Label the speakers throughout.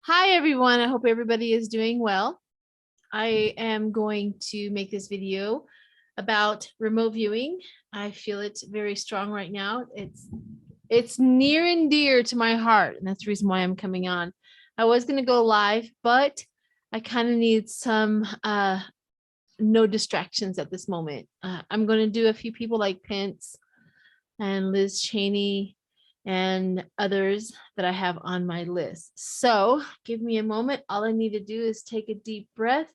Speaker 1: Hi, everyone. I hope everybody is doing well. I am going to make this video about remote viewing. I feel it's very strong right now. It's near and dear to my heart, and that's the reason why I'm coming on. I was going to go live, but I kind of need some no distractions at this moment. I'm going to do a few people like Pence and Liz Cheney and others that I have on my list. So give me a moment. All I need to do is take a deep breath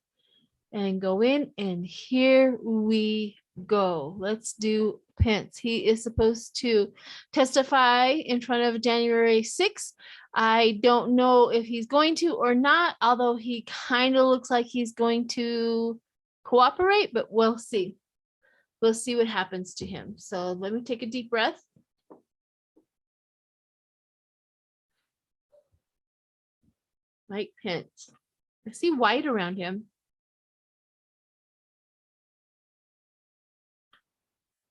Speaker 1: and go in, and here we go. Let's do Pence. He is supposed to testify in front of January 6th. I don't know if he's going to or not, although he kind of looks like he's going to cooperate, but we'll see. We'll see what happens to him. So let me take a deep breath. Mike Pence. I see white around him.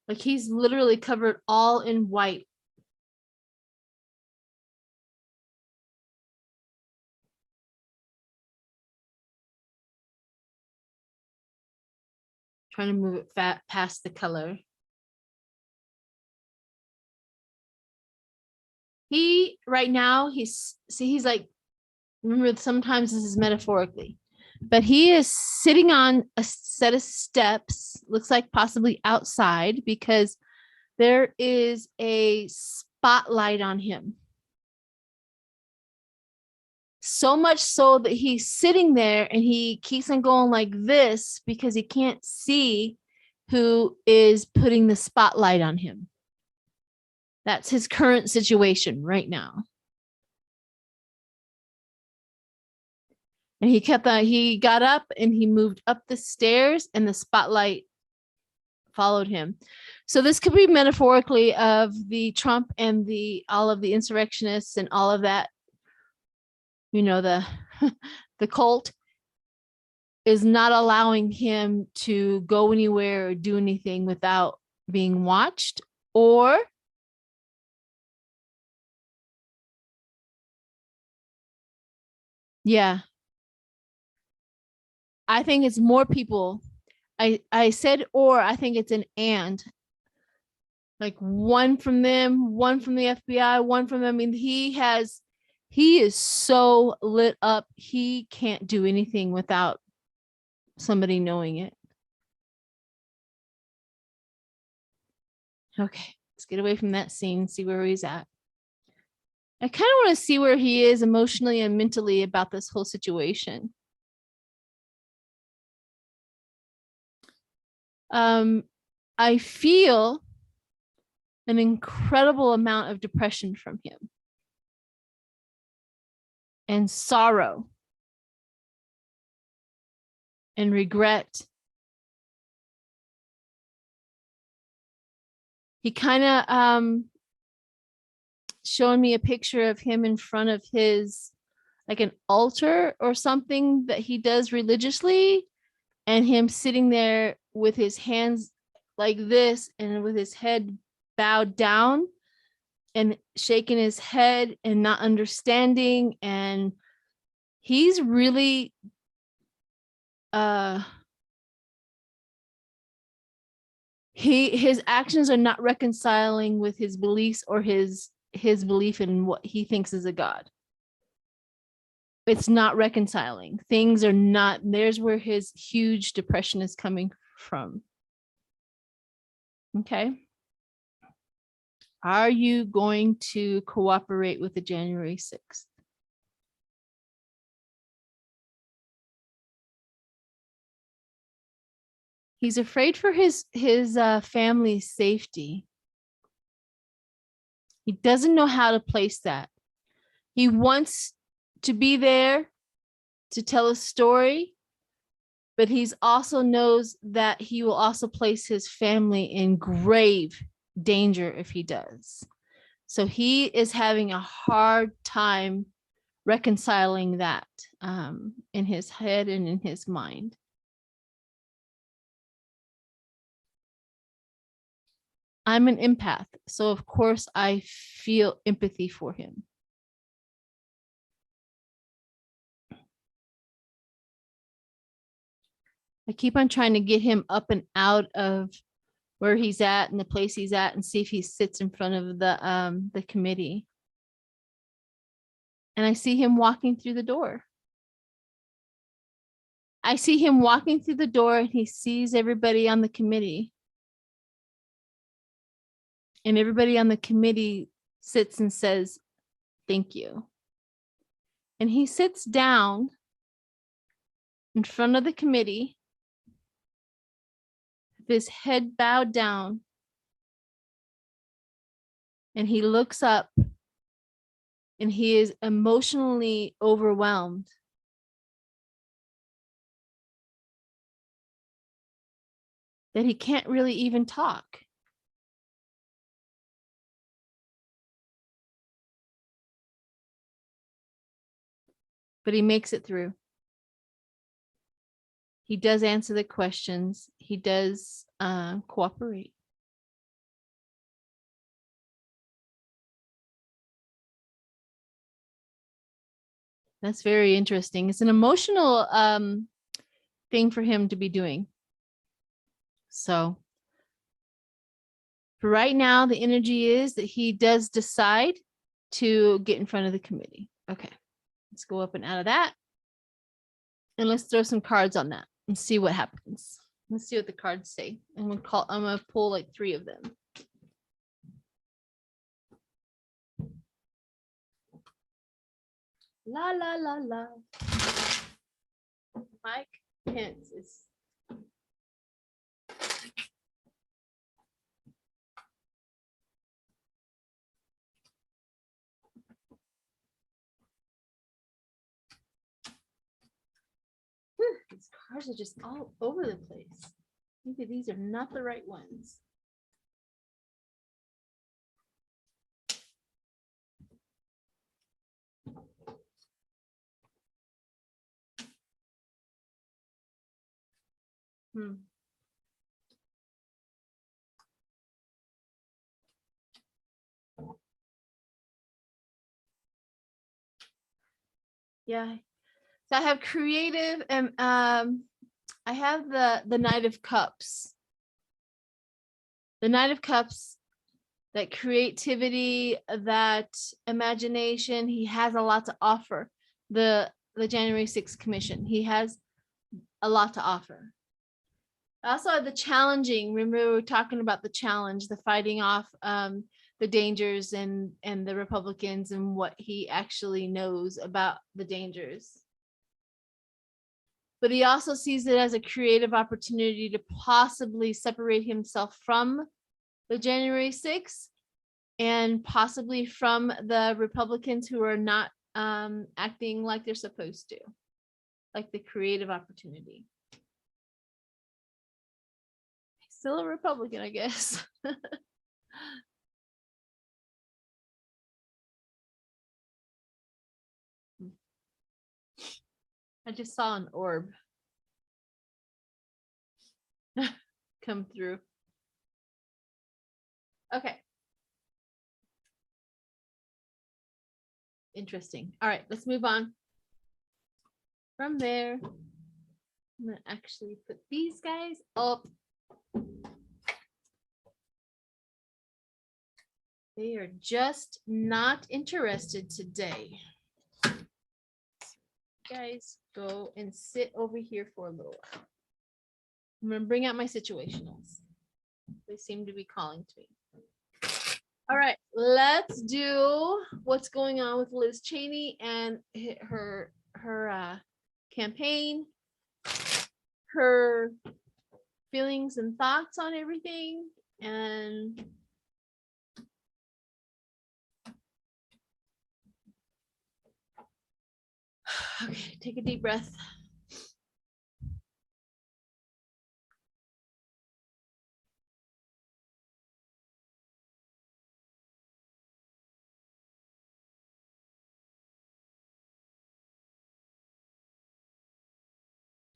Speaker 1: Like he's literally covered all in white. Trying to move it past the color. He right now he's like, remember, sometimes this is metaphorically, but he is sitting on a set of steps, looks like possibly outside, because there is a spotlight on him. So much so that he's sitting there and he keeps on going like this because he can't see who is putting the spotlight on him. That's his current situation right now. And he got up and he moved up the stairs and the spotlight followed him. So this could be metaphorically of the Trump and all of the insurrectionists and all of that, the the cult is not allowing him to go anywhere or do anything without being watched, or yeah, I think it's more people. I said, or I think it's an and, like one from them, one from the FBI, one from them. I mean, he is so lit up. He can't do anything without somebody knowing it. Okay, let's get away from that scene, see where he's at. I kind of want to see where he is emotionally and mentally about this whole situation. I feel an incredible amount of depression from him and sorrow and regret. He kind of showing me a picture of him in front of his, like an altar or something that he does religiously, and him sitting there with his hands like this and with his head bowed down and shaking his head and not understanding. And he's really his actions are not reconciling with his beliefs or his belief in what he thinks is a god. It's not reconciling. Things are not, there's where his huge depression is coming from. Okay. Are you going to cooperate with the January 6th? He's afraid for his family's safety. He doesn't know how to place that. He wants to be there to tell a story, but he's also knows that he will also place his family in grave danger if he does. So he is having a hard time reconciling that in his head and in his mind. I'm an empath, so of course I feel empathy for him. I keep on trying to get him up and out of where he's at and the place he's at and see if he sits in front of the committee. And I see him walking through the door. I see him walking through the door and he sees everybody on the committee. And everybody on the committee sits and says, thank you. And he sits down in front of the committee, with his head bowed down. And he looks up and he is emotionally overwhelmed. That he can't really even talk. But he makes it through. He does answer the questions. He does cooperate. That's very interesting. It's an emotional thing for him to be doing. So for right now, the energy is that he does decide to get in front of the committee. Okay, let's go up and out of that. And let's throw some cards on that and see what happens. Let's see what the cards say. I'm gonna pull like 3 of them. La la la la. Mike Pence is. These cards are just all over the place. Maybe these are not the right ones. Yeah. So I have creative and I have the Knight of Cups. The Knight of Cups, that creativity, that imagination, he has a lot to offer. The January 6th commission, he has a lot to offer. I also have the challenging. Remember, we were talking about the challenge, the fighting off the dangers and the Republicans and what he actually knows about the dangers. But he also sees it as a creative opportunity to possibly separate himself from the January 6th and possibly from the Republicans who are not acting like they're supposed to, like the creative opportunity. Still a Republican, I guess. I just saw an orb come through. Okay. Interesting. All right, let's move on. From there, I'm gonna actually put these guys up. They are just not interested today. Guys, go and sit over here for a little while. I'm going to bring out my situationals. They seem to be calling to me. All right, let's do what's going on with Liz Cheney and her campaign, her feelings and thoughts on everything, and okay, take a deep breath.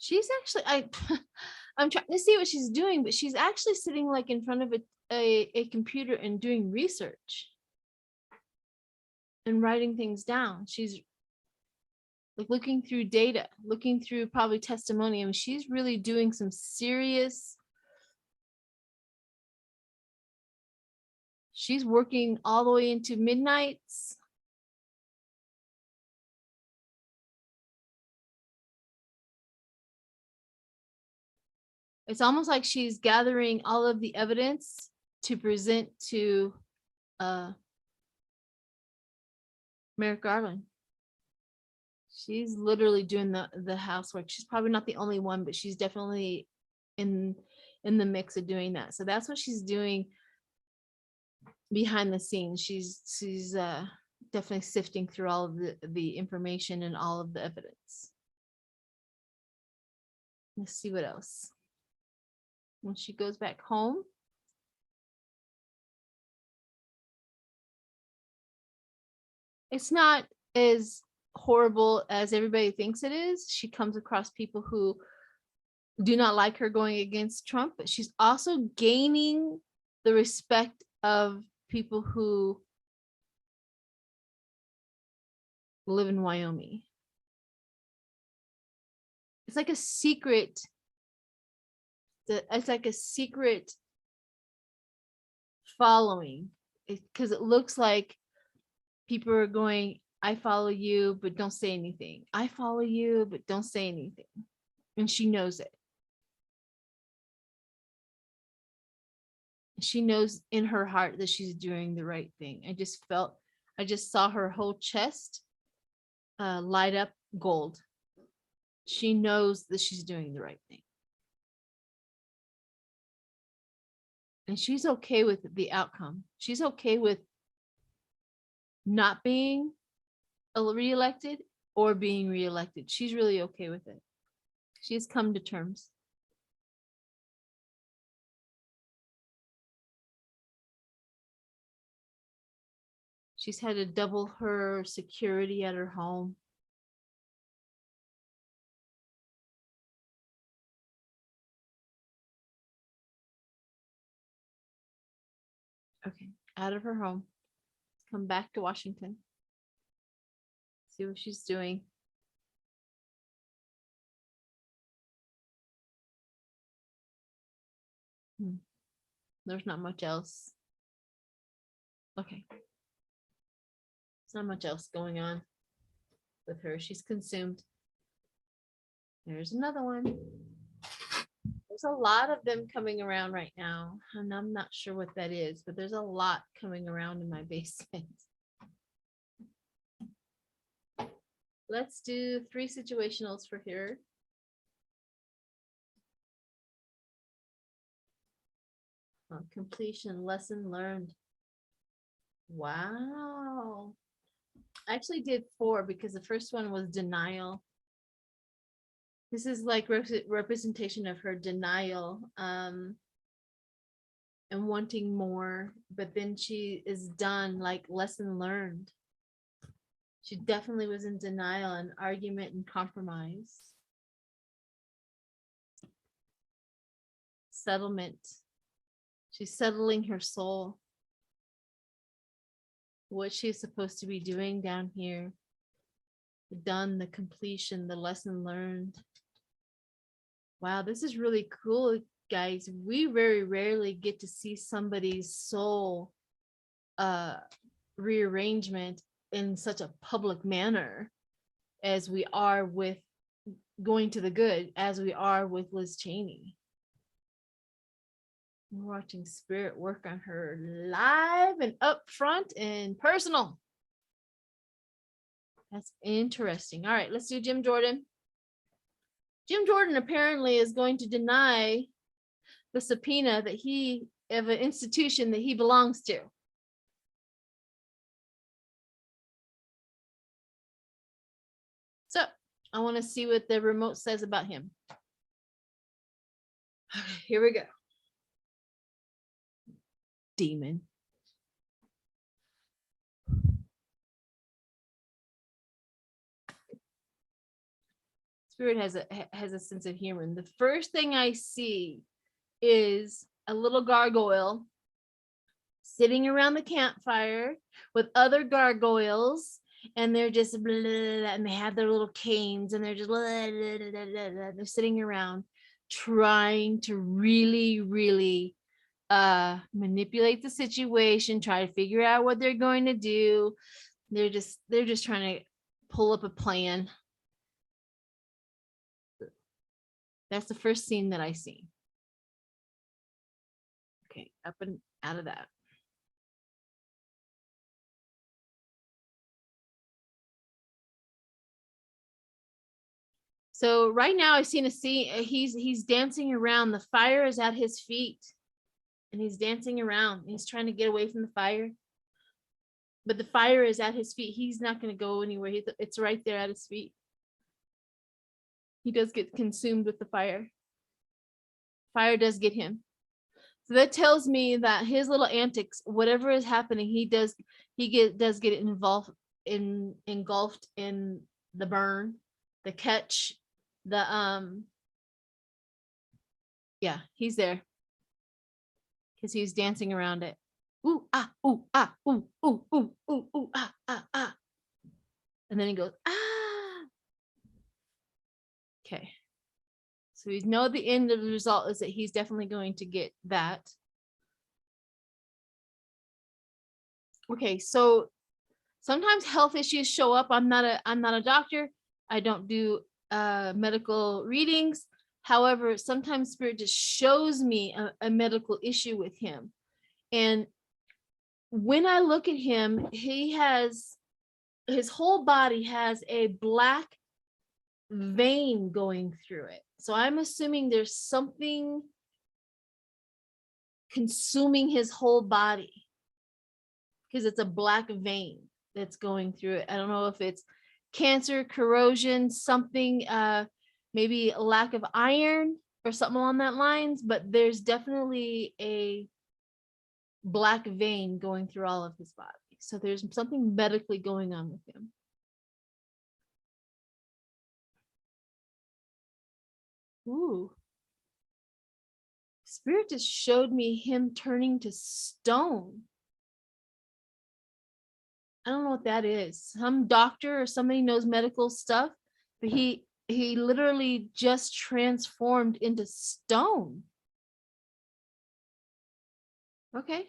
Speaker 1: She's actually, I'm trying to see what she's doing, but she's actually sitting like in front of a computer and doing research and writing things down. She's like looking through data, looking through probably testimony. I mean, she's really doing some serious, she's working all the way into midnights. It's almost like she's gathering all of the evidence to present to Merrick Garland. She's literally doing the housework. She's probably not the only one, but she's definitely in the mix of doing that. So that's what she's doing behind the scenes. She's definitely sifting through all of the information and all of the evidence. Let's see what else. When she goes back home, it's not as horrible as everybody thinks it is. She comes across people who do not like her going against Trump, but she's also gaining the respect of people who live in Wyoming. It's like a secret. It's like a secret following, because it looks like people are going, I follow you, but don't say anything. I follow you, but don't say anything. And she knows it. She knows in her heart that she's doing the right thing. I just saw her whole chest light up gold. She knows that she's doing the right thing. And she's okay with the outcome. She's okay with not being reelected or being reelected. She's really okay with it. She's come to terms. She's had to double her security at her home. Okay, out of her home. Come back to Washington. See what she's doing. There's not much else. Okay. There's not much else going on with her. She's consumed. There's another one. There's a lot of them coming around right now, and I'm not sure what that is, but there's a lot coming around in my basement. Let's do 3 situationals for here. Completion, lesson learned. Wow. I actually did 4 because the first one was denial. This is like representation of her denial and wanting more, but then she is done, like lesson learned. She definitely was in denial and argument and compromise. Settlement. She's settling her soul. What she's supposed to be doing down here. Done, the completion, the lesson learned. Wow, this is really cool, guys. We very rarely get to see somebody's soul rearrangement in such a public manner as we are with going to the good, as we are with Liz Cheney. We're watching spirit work on her live and up front and personal. That's interesting. All right, let's do Jim Jordan. Jim Jordan apparently is going to deny the subpoena that he of an institution that he belongs to. So I want to see what the remote says about him. Okay, here we go. Demon. Spirit has a sense of humor. And the first thing I see is a little gargoyle sitting around the campfire with other gargoyles, and they're just blah, blah, blah, and they have their little canes, and they're just blah, blah, blah, blah, blah, blah. They're sitting around trying to really manipulate the situation, try to figure out what they're going to do. They're just trying to pull up a plan. That's the first scene that I see. Okay, up and out of that. So right now I've seen a scene. He's dancing around. The fire is at his feet, and he's dancing around. He's trying to get away from the fire, but the fire is at his feet. He's not going to go anywhere. It's right there at his feet. He does get consumed with the fire. Fire does get him. So that tells me that his little antics, whatever is happening, he does get engulfed in the burn, the catch, the yeah, he's there because he's dancing around it. Ooh ah ooh ah ooh ooh ooh ooh ooh ah ah ah, and then he goes ah. Okay. So we know the end of the result is that he's definitely going to get that. Okay, so sometimes health issues show up. I'm not a doctor. I don't do medical readings. However, sometimes spirit just shows me a medical issue with him. And when I look at him, his whole body has a black vein going through it. So I'm assuming there's something consuming his whole body because it's a black vein that's going through it. I don't know if it's cancer, corrosion, something, maybe a lack of iron or something along that lines, but there's definitely a black vein going through all of his body. So there's something medically going on with him. Ooh. Spirit just showed me him turning to stone. I don't know what that is. Some doctor or somebody knows medical stuff, but he literally just transformed into stone. Okay.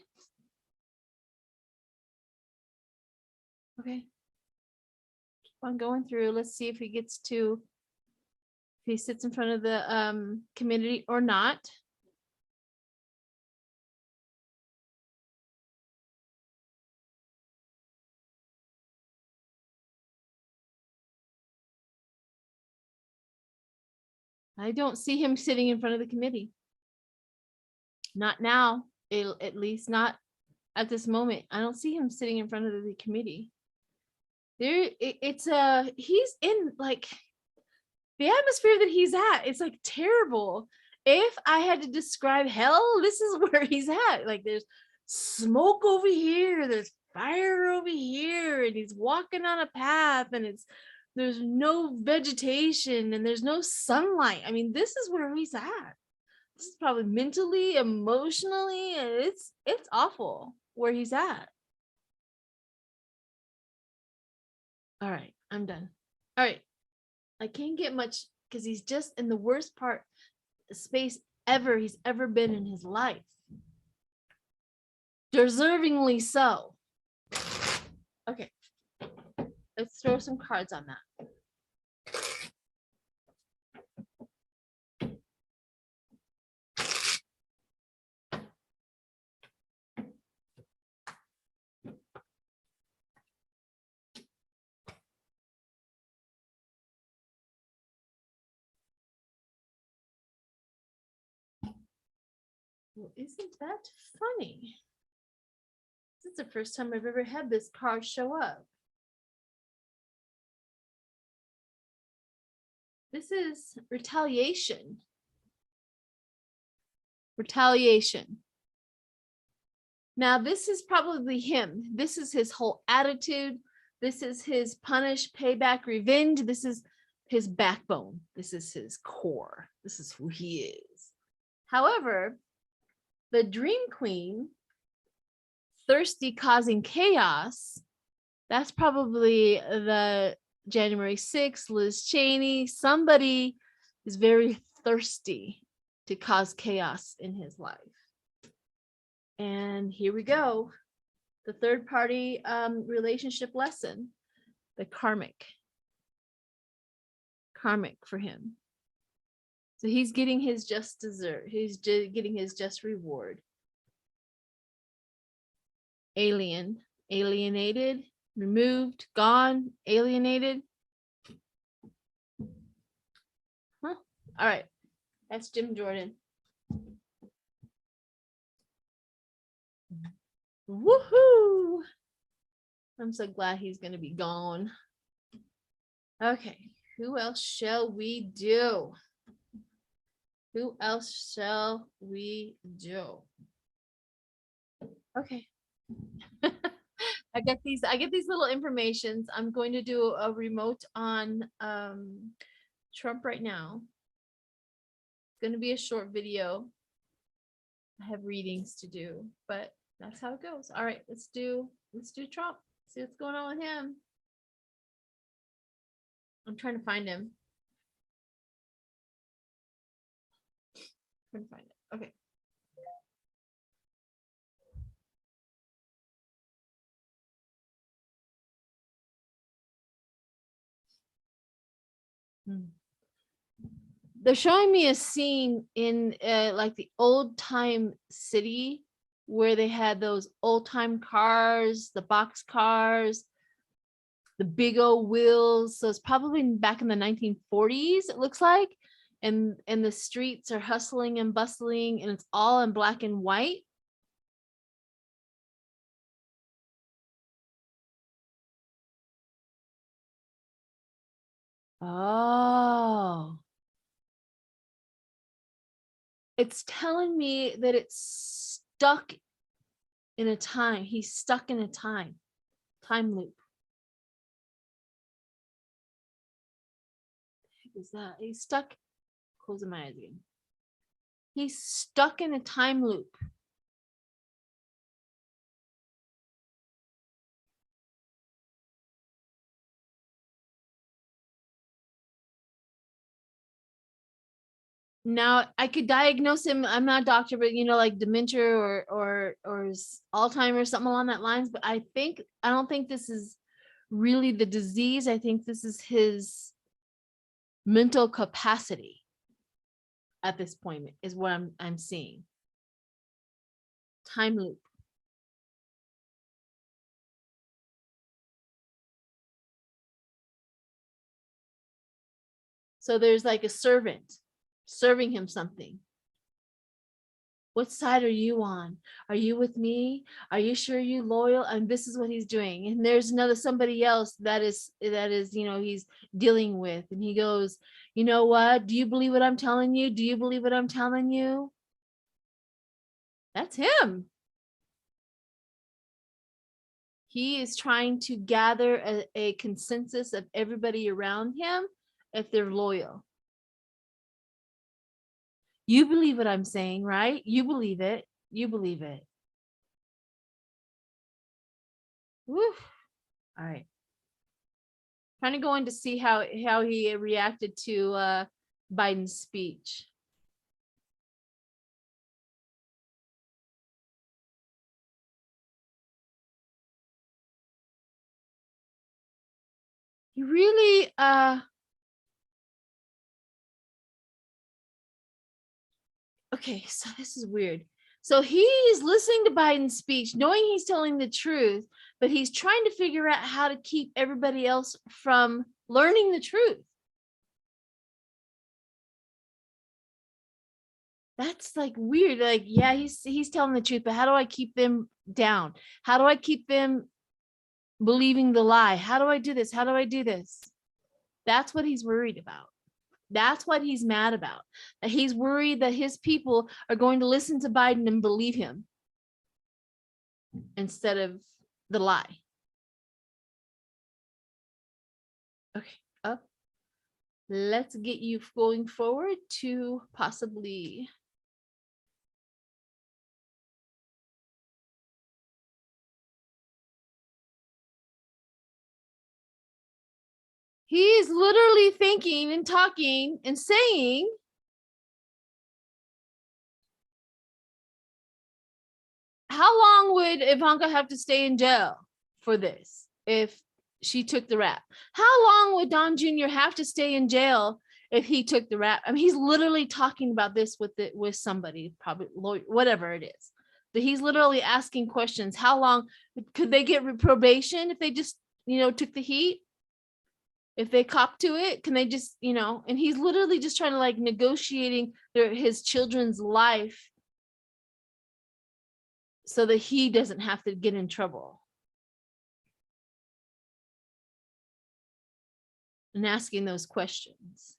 Speaker 1: Okay. Keep on going through. Let's see if he gets to, if he sits in front of the community or not. I don't see him sitting in front of the committee. Not now, at least not at this moment. I don't see him sitting in front of the committee. He's in like the atmosphere that he's at. It's like terrible. If I had to describe hell, this is where he's at. Like there's smoke over here, there's fire over here, and he's walking on a path, and there's no vegetation and there's no sunlight. I mean, this is where he's at. This is probably mentally, emotionally, and it's awful where he's at. All right, I'm done. All right, I can't get much because he's just in the worst part space he's ever been in his life. Deservingly so. Okay, let's throw some cards on that. Well, isn't that funny? This is the first time I've ever had this card show up. This is retaliation. Retaliation. Now, this is probably him. This is his whole attitude. This is his punish, payback, revenge. This is his backbone. This is his core. This is who he is. However, the Dream Queen, thirsty, causing chaos, That's probably the January 6th, Liz Cheney. Somebody is very thirsty to cause chaos in his life. And here we go. The third party relationship lesson, the karmic for him. So he's getting his just dessert. He's getting his just reward. Alienated, removed, gone, alienated. Huh? All right. That's Jim Jordan. Woohoo! I'm so glad he's going to be gone. Okay. Who else shall we do? Who else shall we do? Okay. I get these little informations. I'm going to do a remote on Trump right now. It's going to be a short video. I have readings to do, but that's how it goes. All right, let's do Trump. See what's going on with him. I'm trying to find him. Trying to find it. Okay. They're showing me a scene in like the old time city where they had those old time cars, the box cars, the big old wheels. So it's probably back in the 1940s, it looks like. And the streets are hustling and bustling, and it's all in black and white. Oh. It's telling me that it's stuck in a time. He's stuck in a time loop. What is that? He's stuck. Closing my eyes again. He's stuck in a time loop. Now I could diagnose him. I'm not a doctor, but like dementia or Alzheimer's, something along that lines. But I don't think this is really the disease. I think this is his mental capacity at this point is what I'm seeing. Time loop. So there's like a servant serving him something. What side are you on? Are you with me? Are you sure you loyal? And this is what he's doing. And there's somebody else that is, he's dealing with. And he goes, you know what? Do you believe what I'm telling you? Do you believe what I'm telling you? That's him. He is trying to gather a consensus of everybody around him if they're loyal. You believe what I'm saying, right? You believe it. You believe it. Woo. All right. Trying to go in to see how he reacted to Biden's speech. He really okay, so this is weird. So he's listening to Biden's speech, knowing he's telling the truth, but he's trying to figure out how to keep everybody else from learning the truth. That's like weird. Like, yeah, he's telling the truth, but how do I keep them down? How do I keep them believing the lie? How do I do this? How do I do this? That's what he's worried about. That's what he's mad about. That he's worried that his people are going to listen to Biden and believe him instead of the lie. Okay, up. Let's get you going forward to possibly He's literally thinking and talking and saying, how long would Ivanka have to stay in jail for this if she took the rap? How long would Don Jr. have to stay in jail if he took the rap? I mean, he's literally talking about this with somebody, probably lawyer, whatever it is. But he's literally asking questions. How long could they get probation if they just, took the heat? If they cop to it, can they just, and he's literally just trying to like negotiating his children's life so that he doesn't have to get in trouble. And asking those questions.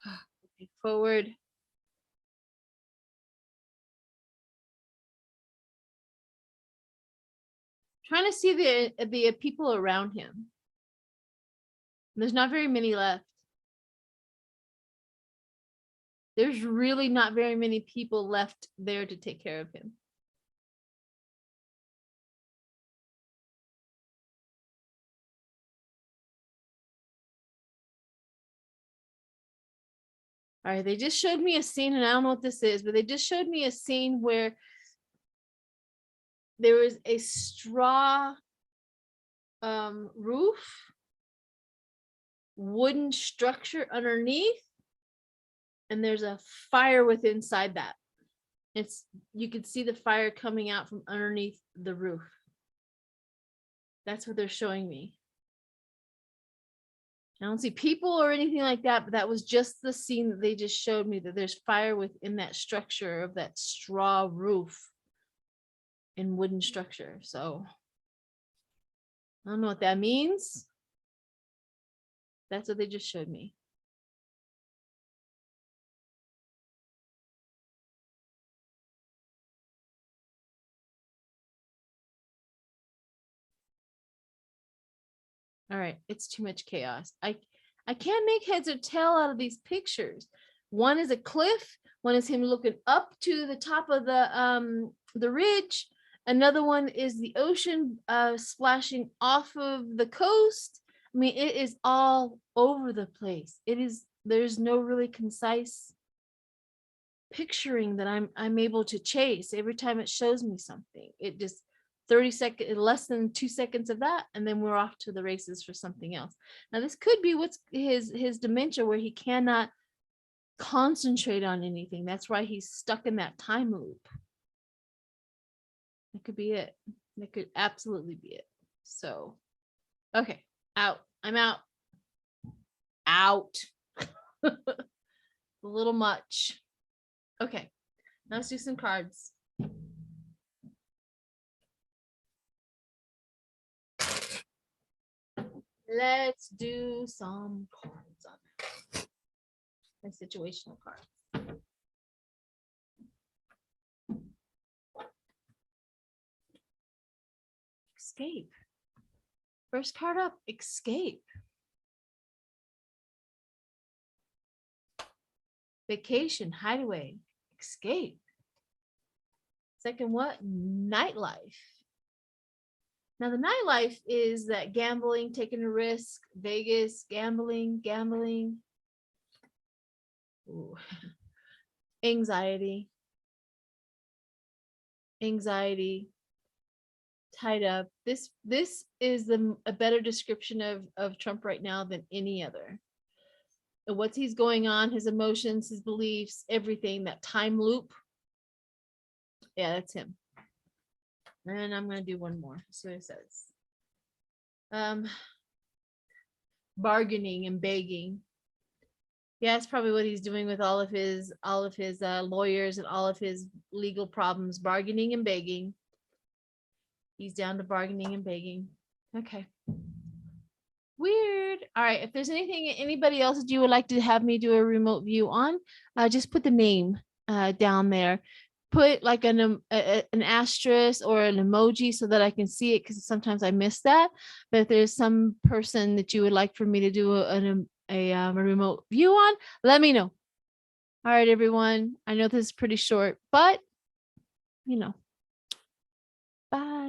Speaker 1: Okay, forward. Trying to see the people around him. There's not very many left. There's really not very many people left there to take care of him. All right, they just showed me a scene, and I don't know what this is, but they just showed me a scene where there was a straw roof, wooden structure underneath, and there's a fire with inside that. You could see the fire coming out from underneath the roof. That's what they're showing me. I don't see people or anything like that, but that was just the scene that they just showed me, that there's fire within that structure of that straw roof and wooden structure. So I don't know what that means. That's what they just showed me. All right, it's too much chaos. I can't make heads or tail out of these pictures. One is a cliff, one is him looking up to the top of the ridge. Another one is the ocean splashing off of the coast. I mean, it is all over the place. There's no really concise picturing that I'm able to chase every time it shows me something. It just 30 seconds, less than 2 seconds of that, and then we're off to the races for something else. Now this could be what's his dementia, where he cannot concentrate on anything. That's why he's stuck in that time loop. That could be it. That could absolutely be it. So, okay, out. I'm out. Out. A little much. Okay, now let's do some cards. Let's do some cards on my situational cards. Escape. First card up, escape. Vacation, hideaway, escape. Second, what? Nightlife. Now, the nightlife is that gambling, taking a risk, Vegas, gambling. Ooh. Anxiety, tied up. This is a better description of Trump right now than any other. What he's going on, his emotions, his beliefs, everything, that time loop. Yeah, that's him. And I'm going to do one more. So it says, bargaining and begging. Yeah, that's probably what he's doing with all of his lawyers and all of his legal problems. Bargaining and begging. He's down to bargaining and begging. Okay. Weird. All right. If there's anybody else that you would like to have me do a remote view on, just put the name down there. Put like an asterisk or an emoji so that I can see it, because sometimes I miss that. But if there's some person that you would like for me to do a remote view on, let me know. All right, everyone. I know this is pretty short, but Bye.